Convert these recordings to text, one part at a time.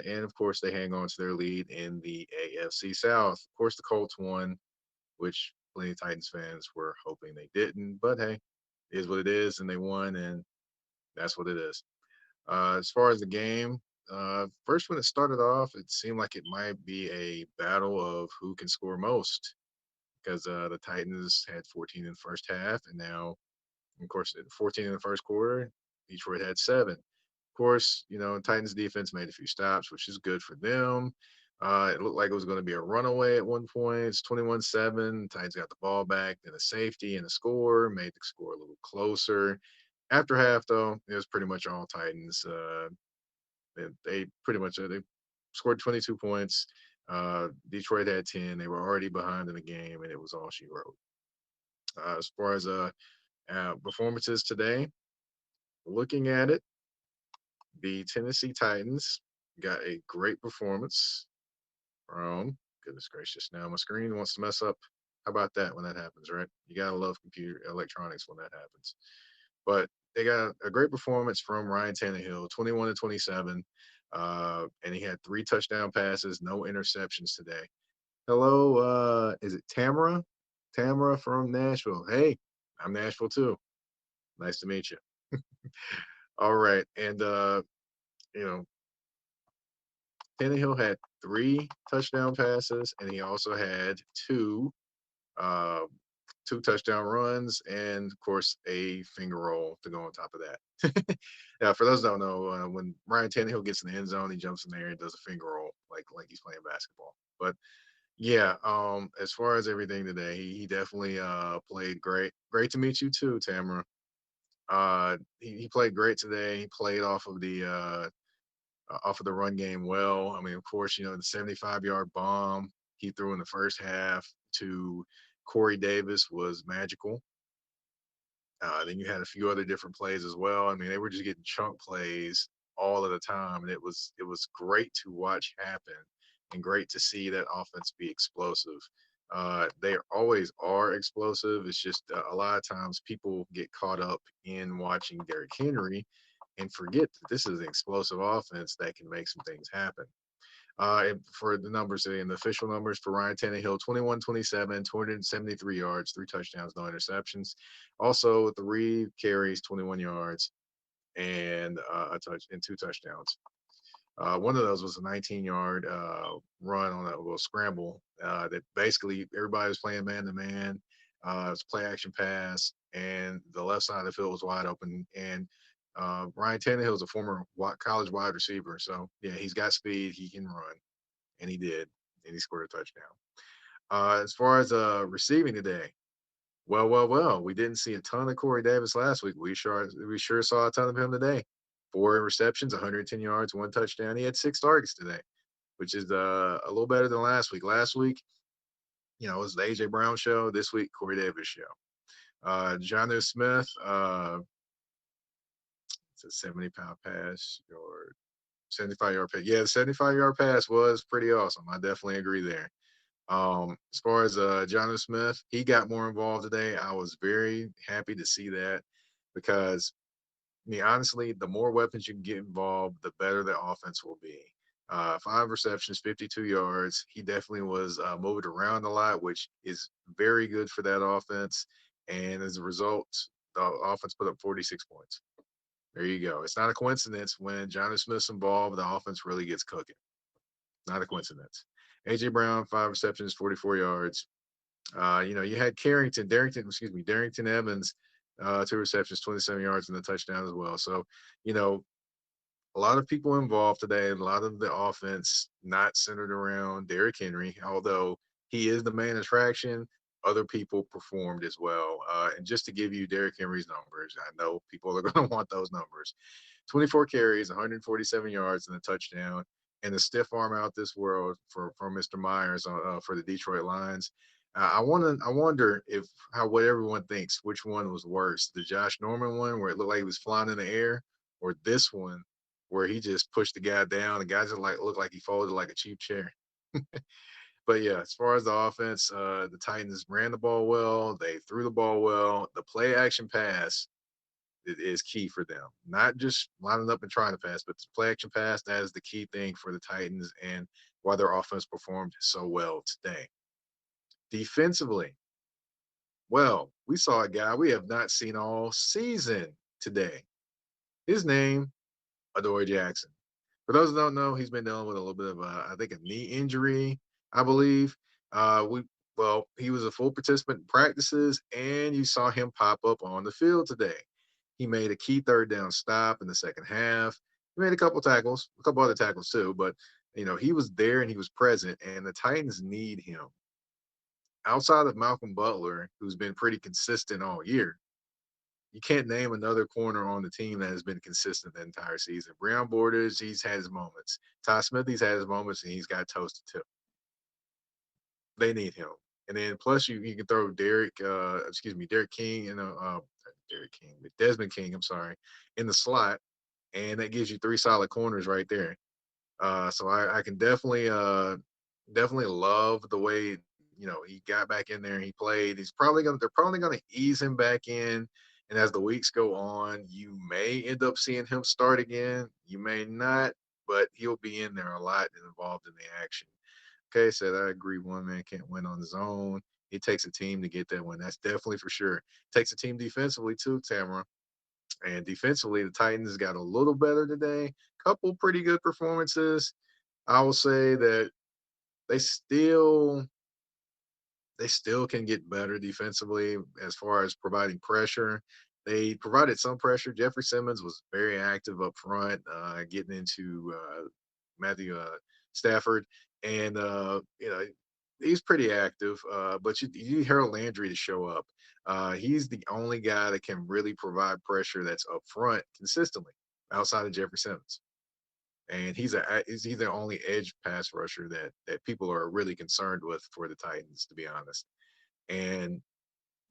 And of course, they hang on to their lead in the AFC South. Of course, the Colts won, which plenty of Titans fans were hoping they didn't. But hey, it is what it is, and they won, and that's what it is. As far as the game, first when it started off, it seemed like it might be a battle of who can score most because the Titans had 14 in the first half, and now, of course, 14 in the first quarter. Detroit had 7. Of course, Titans defense made a few stops, which is good for them. It looked like it was going to be a runaway at one point. It's 21-7. Titans got the ball back, then a safety and a score made the score a little closer. After half, though, it was pretty much all Titans. They pretty much they scored 22 points. Detroit had 10. They were already behind in the game, and it was all she wrote. As far as performances today, looking at it, the Tennessee Titans got a great performance from, goodness gracious, now my screen wants to mess up. How about that when that happens, right? You gotta love computer electronics when that happens. But they got a great performance from Ryan Tannehill, 21 to 27. And he had 3 touchdown passes, no interceptions today. Hello, is it Tamara? Tamara from Nashville. Hey, I'm Nashville too. Nice to meet you. All right. And you know, Tannehill had 3 touchdown passes, and he also had uh, two touchdown runs, and of course a finger roll to go on top of that. Yeah, for those who don't know, when Ryan Tannehill gets in the end zone, he jumps in there and does a finger roll like he's playing basketball. But yeah, as far as everything today, he definitely played great. Great to meet you too, Tamara. He played great today. He played off of the run game well. I mean, of course, the 75-yard bomb he threw in the first half to Corey Davis was magical. Then you had a few other different plays as well. I mean, they were just getting chunk plays all of the time, and it was great to watch happen, and great to see that offense be explosive. They always are explosive. It's just a lot of times people get caught up in watching Derrick Henry and forget that this is an explosive offense that can make some things happen. And for the numbers, the official numbers for Ryan Tannehill, 21-27, 273 yards, 3 touchdowns, no interceptions. Also, 3 carries, 21 yards, and a touch and 2 touchdowns. One of those was a 19-yard run on a little scramble that basically everybody was playing man to man. It was play action pass, and the left side of the field was wide open. And Ryan Tannehill is a former college wide receiver, so yeah, he's got speed, he can run, and he did, and he scored a touchdown. As far as receiving today, well, we didn't see a ton of Corey Davis last week. We sure saw a ton of him today. 4 receptions, 110 yards, 1 touchdown. He had 6 targets today, which is a little better than last week. Last week, it was the AJ Brown show. This week, Corey Davis show. Jonnu Smith, it's a 70-pound pass or 75-yard pass. Yeah, the 75-yard pass was pretty awesome. I definitely agree there. As far as Jonnu Smith, he got more involved today. I was very happy to see that because, I mean, honestly, the more weapons you can get involved, the better the offense will be. 5 receptions, 52 yards. He definitely was moving around a lot, which is very good for that offense. And as a result, the offense put up 46 points. There you go. It's not a coincidence when Johnny Smith's involved, the offense really gets cooking. Not a coincidence. AJ Brown, 5 receptions, 44 yards. You had Darrington Evans, 2 receptions, 27 yards, and a touchdown as well. So, you know, a lot of people involved today, a lot of the offense not centered around Derrick Henry, although he is the main attraction. Other people performed as well. And just to give you Derrick Henry's numbers, I know people are going to want those numbers. 24 carries, 147 yards, and a touchdown, and the stiff arm out this world for Mr. Myers for the Detroit Lions. I wonder if what everyone thinks, which one was worse, the Josh Norman one where it looked like he was flying in the air, or this one where he just pushed the guy down. The guy just looked like he folded like a cheap chair. But yeah, as far as the offense, the Titans ran the ball well. They threw the ball well. The play action pass. is key for them. Not just lining up and trying to pass, but the play action pass, that is the key thing for the Titans and why their offense performed so well today. Defensively, well, we saw a guy we have not seen all season today. His name, Adoree Jackson. For those who don't know, he's been dealing with a little bit of I think a knee injury, I believe. We well, he was a full participant in practices, and you saw him pop up on the field today. He made a key third down stop in the second half. He made a couple tackles, a couple other tackles too, but he was there and he was present, and the Titans need him. Outside of Malcolm Butler, who's been pretty consistent all year, you can't name another corner on the team that has been consistent the entire season. Breon Borders, he's had his moments. Ty Smith, he's had his moments, and he's got toasted too. They need him. And then plus you can throw Derek King and Derek King, but Desmond King, I'm sorry, in the slot, and that gives you three solid corners right there. So I can definitely love the way he got back in there and he played. They're probably gonna ease him back in, and as the weeks go on, you may end up seeing him start again. You may not, but he'll be in there a lot and involved in the action. Okay, said I agree. One man can't win on his own. It takes a team to get that win. That's definitely for sure. It takes a team defensively too, Tamara. And defensively, the Titans got a little better today. Couple pretty good performances. I will say that they still they still can get better defensively as far as providing pressure. They provided some pressure. Jeffrey Simmons was very active up front, getting into Matthew Stafford, and he's pretty active. But you need Harold Landry to show up. He's the only guy that can really provide pressure that's up front consistently outside of Jeffrey Simmons. And he's the only edge pass rusher that people are really concerned with for the Titans, to be honest. And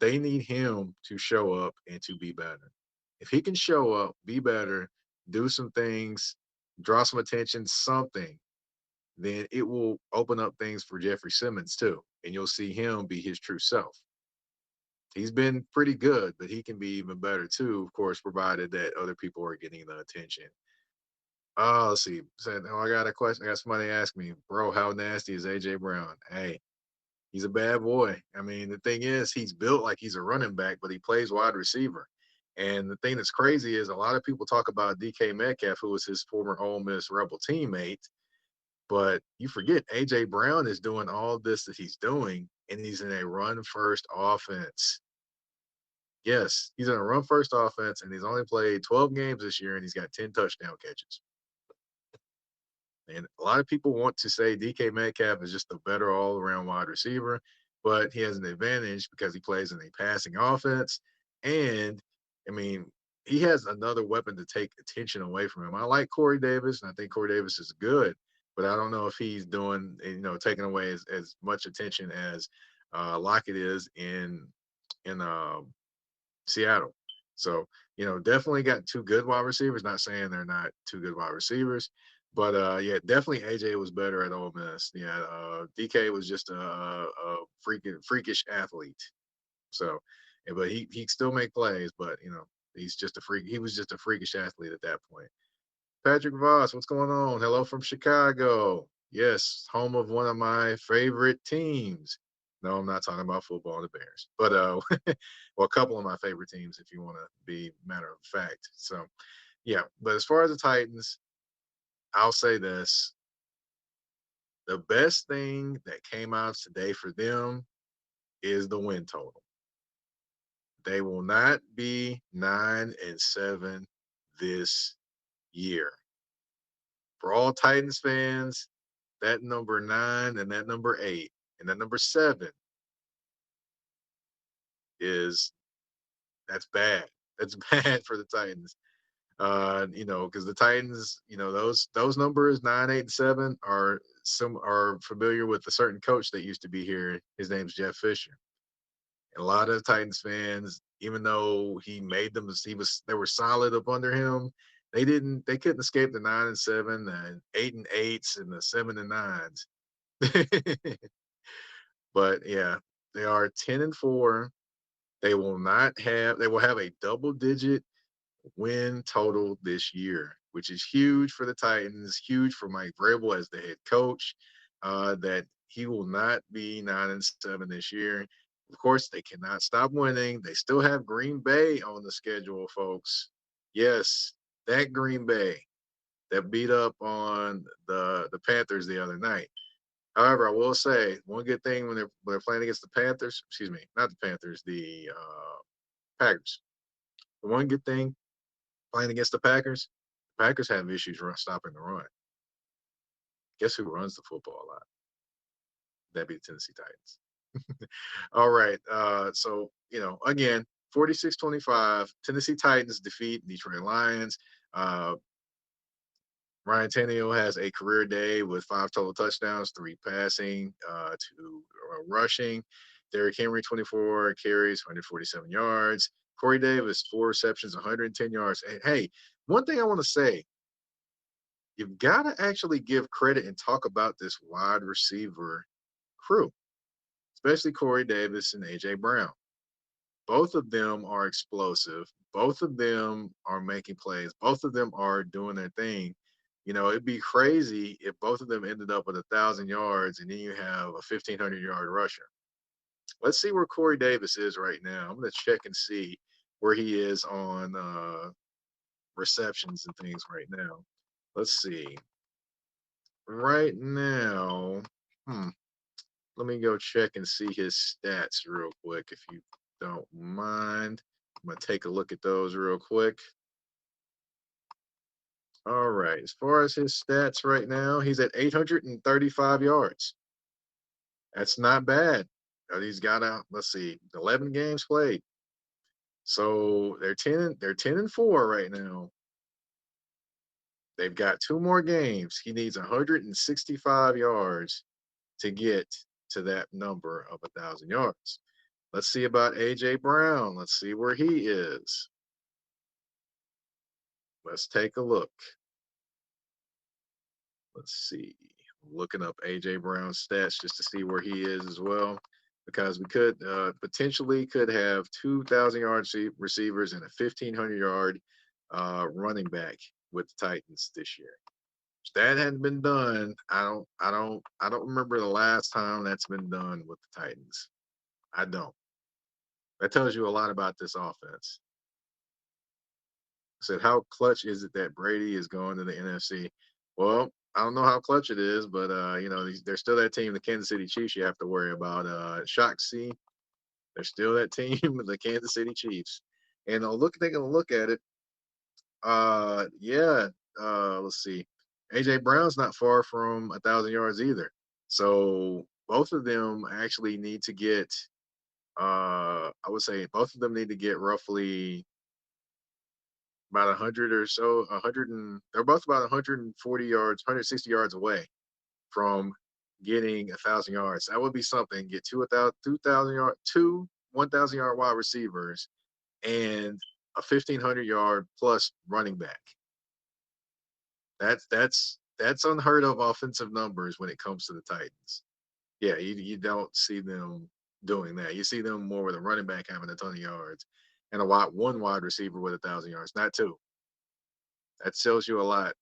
they need him to show up and to be better. If he can show up, be better, do some things, draw some attention, something, then it will open up things for Jeffrey Simmons too. And you'll see him be his true self. He's been pretty good, but he can be even better too, of course, provided that other people are getting the attention. Oh, let's see. Said, oh, I got a question. I got somebody ask me, bro, how nasty is AJ Brown? Hey, he's a bad boy. I mean, the thing is, he's built like he's a running back, but he plays wide receiver. And the thing that's crazy is a lot of people talk about DK Metcalf, who was his former Ole Miss Rebel teammate, but you forget AJ Brown is doing all this that he's doing, and he's in a run first offense. Yes, he's in a run first offense, and he's only played 12 games this year, and he's got 10 touchdown catches. And a lot of people want to say DK Metcalf is just a better all around wide receiver, but he has an advantage because he plays in a passing offense. And I mean, he has another weapon to take attention away from him. I like Corey Davis, and I think Corey Davis is good, but I don't know if he's doing, taking away as much attention as Lockett is in Seattle. So, definitely got two good wide receivers. Not saying they're not two good wide receivers, but yeah, definitely AJ was better at Ole Miss. Yeah, DK was just a freakish athlete. So, but he still make plays, but he's just a freak. He was just a freakish athlete at that point. Patrick Voss, what's going on? Hello from Chicago. Yes, home of one of my favorite teams. No, I'm not talking about football, the Bears, but well, a couple of my favorite teams, if you want to be matter of fact. So, yeah. But as far as the Titans, I'll say this: the best thing that came out today for them is the win total. They will not be 9-7 this year. For all Titans fans, that number 9 and that number 8 and that number 7 is that's bad. That's bad for the Titans. Because the Titans, those numbers 9, 8, and 7 are familiar with a certain coach that used to be here. His name's Jeff Fisher. And a lot of Titans fans, even though he made them, they were solid up under him. They couldn't escape the 9-7 and 8-8s and the 7-9s. But yeah, they are 10-4. They will have a double digit win total this year, which is huge for the Titans, huge for Mike Vrabel as the head coach. That he will not be 9-7 this year. Of course, they cannot stop winning. They still have Green Bay on the schedule, folks. Yes, that Green Bay that beat up on the Panthers the other night. However, I will say one good thing when they're playing against the Panthers, excuse me, not the Panthers, the Packers. The one good thing playing against the Packers have issues stopping the run. Guess who runs the football a lot? That'd be the Tennessee Titans. All right. So, again, 46-25, Tennessee Titans defeat Detroit Lions. Uh, Ryan Tannehill has a career day with 5 total touchdowns, 3 passing, 2 rushing. Derrick Henry, 24 carries, 147 yards. Corey Davis, 4 receptions, 110 yards. And hey, one thing I want to say, you've got to actually give credit and talk about this wide receiver crew, especially Corey Davis and AJ Brown. Both of them are explosive. Both of them are making plays. Both of them are doing their thing. It'd be crazy if both of them ended up with 1,000 yards and then you have a 1,500-yard rusher. Let's see where Corey Davis is right now. I'm going to check and see where he is on receptions and things right now. Let's see. Right now, hmm, let me go check and see his stats real quick if you don't mind. I'm going to take a look at those real quick. All right. As far as his stats right now, he's at 835 yards. That's not bad. He's got let's see, 11 games played. So they're 10-4 right now. They've got 2 more games. He needs 165 yards to get to that number of 1,000 yards. Let's see about AJ Brown. Let's see where he is. Let's take a look. Let's see. Looking up AJ Brown's stats just to see where he is as well, because we could potentially could have 2,000 yard receivers and a 1,500 yard running back with the Titans this year. If that hadn't been done, I don't remember the last time that's been done with the Titans. I don't. That tells you a lot about this offense. I said, how clutch is it that Brady is going to the NFC? Well, I don't know how clutch it is, but they're still that team, the Kansas City Chiefs. You have to worry about Shock C. They're still that team, the Kansas City Chiefs. And taking a look at it. Yeah. Let's see. AJ Brown's not far from 1,000 yards either. So both of them actually need to get. I would say both of them need to get roughly about 100 or so, 100 and they're both about 140 yards, 160 yards away from getting 1,000 yards. That would be something. Get 1,000 yard wide receivers and a 1,500 yard plus running back. That's unheard of offensive numbers when it comes to the Titans. Yeah, you don't see them doing that. You see them more with a running back having a ton of yards and one wide receiver with 1,000 yards, not two. That tells you a lot.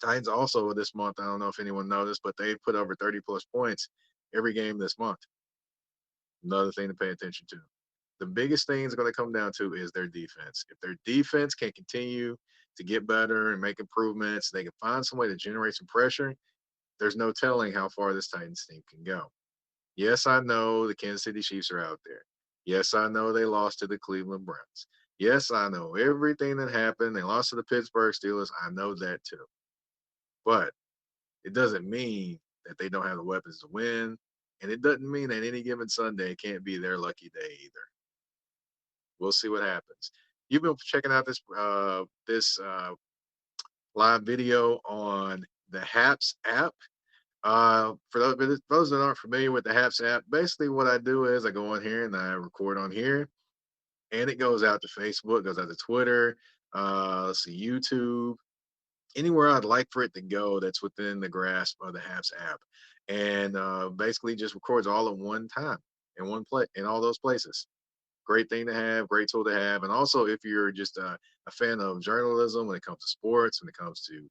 Titans also this month, I don't know if anyone noticed, but they put over 30 plus points every game this month. Another thing to pay attention to. The biggest thing is going to come down to is their defense. If their defense can continue to get better and make improvements, they can find some way to generate some pressure, there's no telling how far this Titans team can go. Yes, I know the Kansas City Chiefs are out there. Yes, I know they lost to the Cleveland Browns. Yes, I know everything that happened. They lost to the Pittsburgh Steelers. I know that too. But it doesn't mean that they don't have the weapons to win. And it doesn't mean that any given Sunday can't be their lucky day either. We'll see what happens. You've been checking out this live video on the Haps app. For those that aren't familiar with the Haps app, basically what I do is I go on here and I record on here, and it goes out to Facebook, goes out to Twitter, let's see, YouTube, anywhere I'd like for it to go that's within the grasp of the Haps app, and basically just records all at one time in one place in all those places. great thing to have, great tool to have. And also, if you're just a fan of journalism when it comes to sports, when it comes to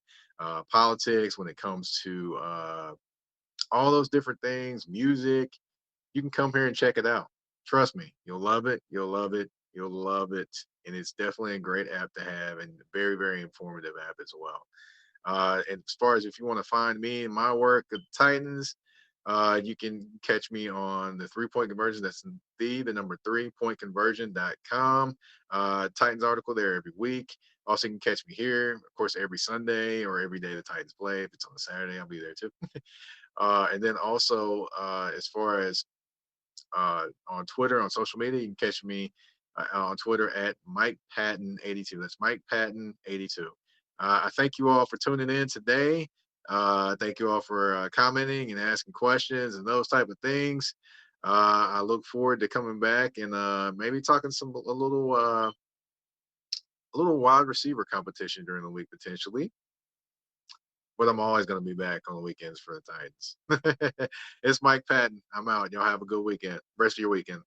politics, when it comes to all those different things, music, you can come here and check it out. Trust me, you'll love it. You'll love it. You'll love it. And it's definitely a great app to have and very, very informative app as well. And as far as if you want to find me and my work at Titans, you can catch me on the 3 Point Conversion. That's the number 3pointconversion.com. Titans article there every week. Also, you can catch me here, of course, every Sunday or every day the Titans play. If it's on a Saturday, I'll be there too. And then also, as far as on Twitter, on social media, you can catch me on Twitter at Mike Patton 82. That's Mike Patton 82. I thank you all for tuning in today. Thank you all for commenting and asking questions and those type of things. I look forward to coming back and maybe talking a little wide receiver competition during the week potentially. But I'm always going to be back on the weekends for the Titans. It's Mike Patton. I'm out. Y'all have a good weekend. Rest of your weekend.